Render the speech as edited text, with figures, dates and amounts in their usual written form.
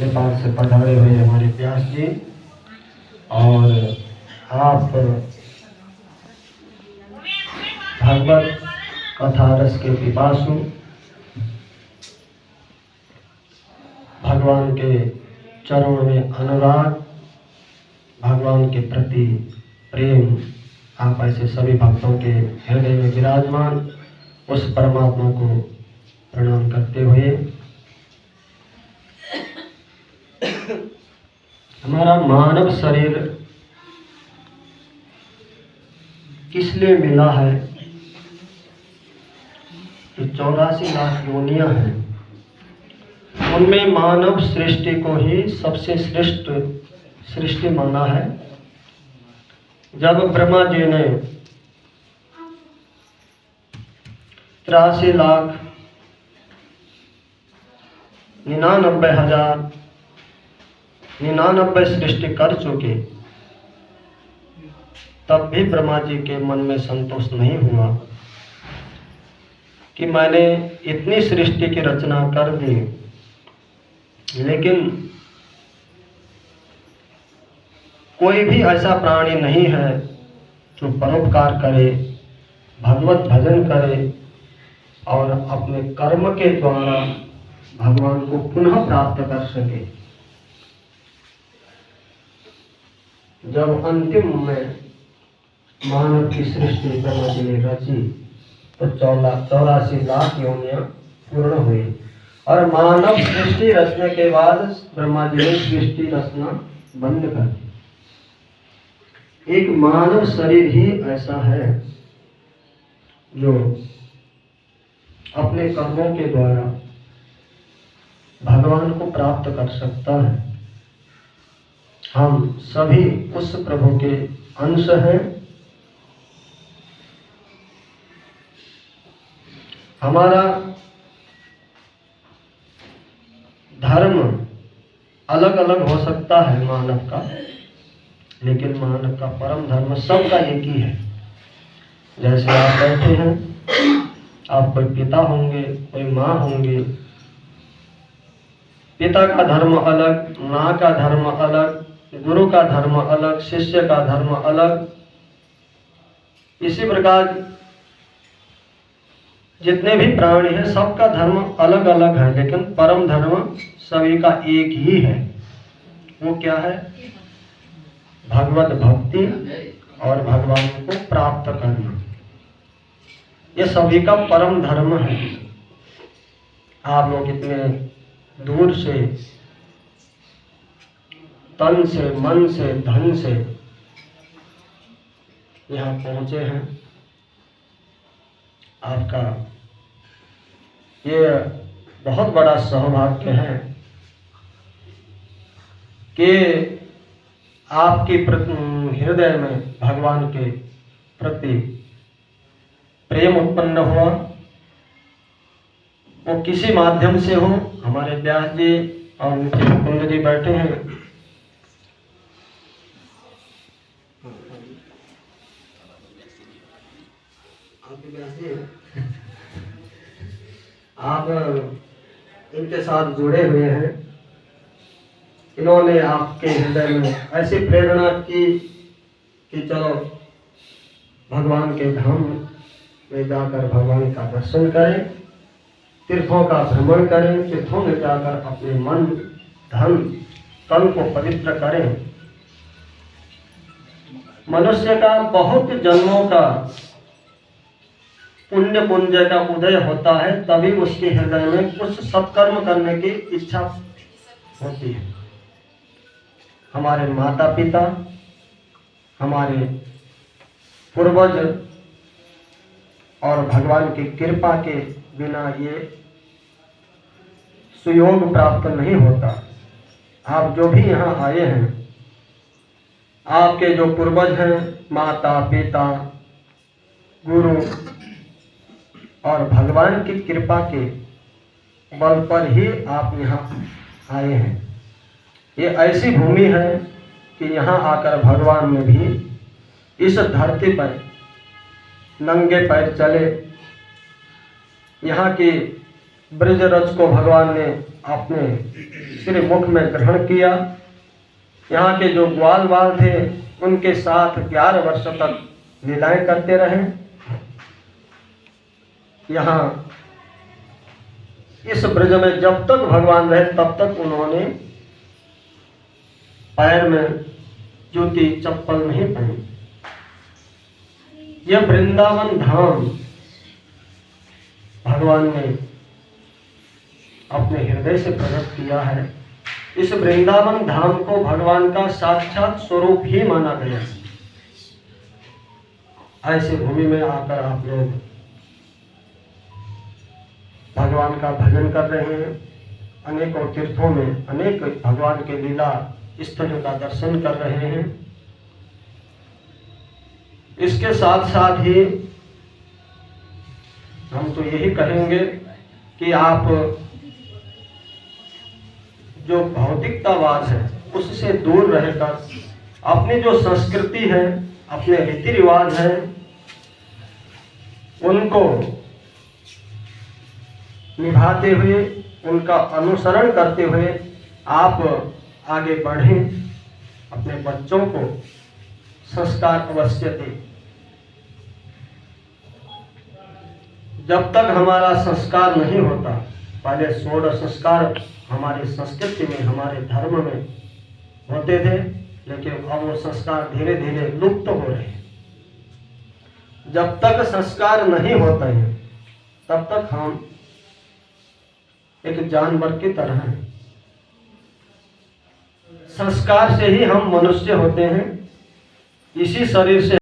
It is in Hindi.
नेपाल से पधारे हुए हमारे व्यास जी, और आप भागवत कथा रस के पिपासु, भगवान के चरणों में अनुराग, भगवान के प्रति प्रेम, आप ऐसे सभी भक्तों के हृदय में विराजमान उस परमात्मा को प्रणाम करते हुए हमारा मानव शरीर किस लिए मिला है? कि 84 लाख योनियां हैं, उनमें मानव सृष्टि को ही सबसे श्रेष्ठ सृष्टि माना है। जब ब्रह्मा जी ने 83 लाख 99,099 सृष्टि कर चुके, तब भी ब्रह्मा जी के मन में संतोष नहीं हुआ कि मैंने इतनी सृष्टि की रचना कर दी, लेकिन कोई भी ऐसा प्राणी नहीं है जो परोपकार करे, भगवत भजन करे और अपने कर्म के द्वारा भगवान को पुनः प्राप्त कर सके। जब अंतिम में मानव की सृष्टि ब्रह्मा जी ने रची तो 84 लाख योनियां पूर्ण हुई, और मानव सृष्टि रचने के बाद ब्रह्मा जी ने सृष्टि रचना बंद कर दी। एक मानव शरीर ही ऐसा है जो अपने कर्मों के द्वारा भगवान को प्राप्त कर सकता है। हम सभी उस प्रभु के अंश हैं। हमारा धर्म अलग अलग हो सकता है मानव का, लेकिन मानव का परम धर्म सबका एक ही है। जैसे आप बैठे हैं, आप कोई पिता होंगे, कोई माँ होंगे, पिता का धर्म अलग, माँ का धर्म अलग, गुरु का धर्म अलग, शिष्य का धर्म अलग। इसी प्रकार जितने भी प्राणी हैं सबका धर्म अलग अलग है, लेकिन परम धर्म सभी का एक ही है। वो क्या है? भगवत भक्ति और भगवान को प्राप्त करना। ये सभी का परम धर्म है। आप लोग इतने दूर से, तन से, मन से, धन से यहाँ पहुंचे हैं। आपका ये बहुत बड़ा सौभाग्य है कि आपके हृदय में भगवान के प्रति प्रेम उत्पन्न हुआ। वो किसी माध्यम से हो। हमारे व्यास जी और नीचे मुकुंद जी बैठे हैं। आपके व्यास जी, आप इनके साथ जुड़े हुए हैं। इन्होंने आपके हृदय में ऐसी प्रेरणा की कि चलो भगवान के धाम में जाकर भगवान का दर्शन करें, तीर्थों का भ्रमण करें, तीर्थों में जाकर अपने मन, धन, तन को पवित्र करें। मनुष्य का बहुत जन्मों का पुण्य पुंज का उदय होता है, तभी उसके हृदय में कुछ सत्कर्म करने की इच्छा होती है। हमारे माता पिता, हमारे पूर्वज और भगवान की कृपा के बिना ये सुयोग प्राप्त नहीं होता। आप जो भी यहाँ आए हैं, आपके जो पूर्वज हैं, माता पिता, गुरु और भगवान की कृपा के बल पर ही आप यहाँ आए हैं। ये ऐसी भूमि है कि यहाँ आकर भगवान ने भी इस धरती पर नंगे पैर चले, यहाँ की ब्रजरज को भगवान ने अपने श्री मुख में ग्रहण किया। यहाँ के जो ग्वाल बाल थे उनके साथ 11 वर्ष तक लीलाएं करते रहे। यहाँ इस ब्रज में जब तक भगवान रहे तब तक उन्होंने पैर में जूती चप्पल नहीं पहनी। यह वृंदावन धाम भगवान ने अपने हृदय से प्रकट किया है। इस वृंदावन धाम को भगवान का साक्षात स्वरूप ही माना गया। ऐसे भूमि में आकर आप लोग भगवान का भजन कर रहे हैं। अनेकों तीर्थों में अनेक भगवान के लीला स्थलों का दर्शन कर रहे हैं। इसके साथ साथ ही हम तो यही कहेंगे कि आप जो भौतिकतावाद है उससे दूर रहकर अपनी जो संस्कृति है, अपने रीति रिवाज है, उनको निभाते हुए, उनका अनुसरण करते हुए आप आगे बढ़ें। अपने बच्चों को संस्कार अवश्य दें। जब तक हमारा संस्कार नहीं होता, पहले 16 संस्कार हमारी संस्कृति में, हमारे धर्म में होते थे, लेकिन अब वो संस्कार धीरे धीरे लुप्त हो रहे हैं। जब तक संस्कार नहीं होते हैं तब तक हम एक जानवर की तरह हैं। संस्कार से ही हम मनुष्य होते हैं। इसी शरीर से